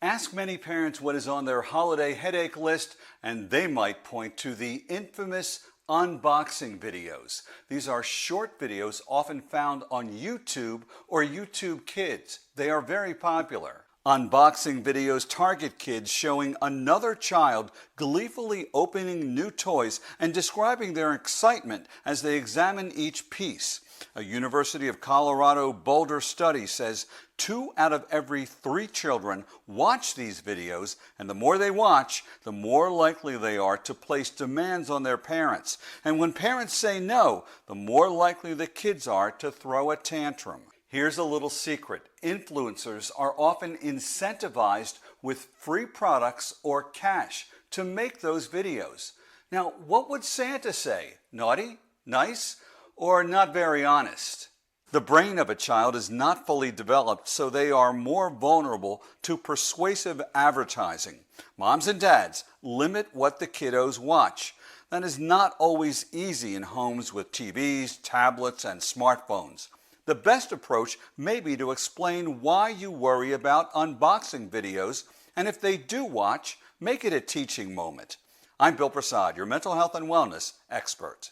Ask many parents what is on their holiday headache list, and they might point to the infamous unboxing videos. These are short videos often found on YouTube or YouTube Kids. They are very popular. Unboxing videos target kids showing another child gleefully opening new toys and describing their excitement as they examine each piece. A University of Colorado Boulder study says 2 out of every 3 children watch these videos, and the more they watch, the more likely they are to place demands on their parents. And when parents say no, the more likely the kids are to throw a tantrum. Here's a little secret. Influencers are often incentivized with free products or cash to make those videos. Now, what would Santa say? Naughty? Nice? Or not very honest? The brain of a child is not fully developed, so they are more vulnerable to persuasive advertising. Moms and dads, limit what the kiddos watch. That is not always easy in homes with TVs, tablets, and smartphones. The best approach may be to explain why you worry about unboxing videos, and if they do watch, make it a teaching moment. I'm Bill Prasad, your mental health and wellness expert.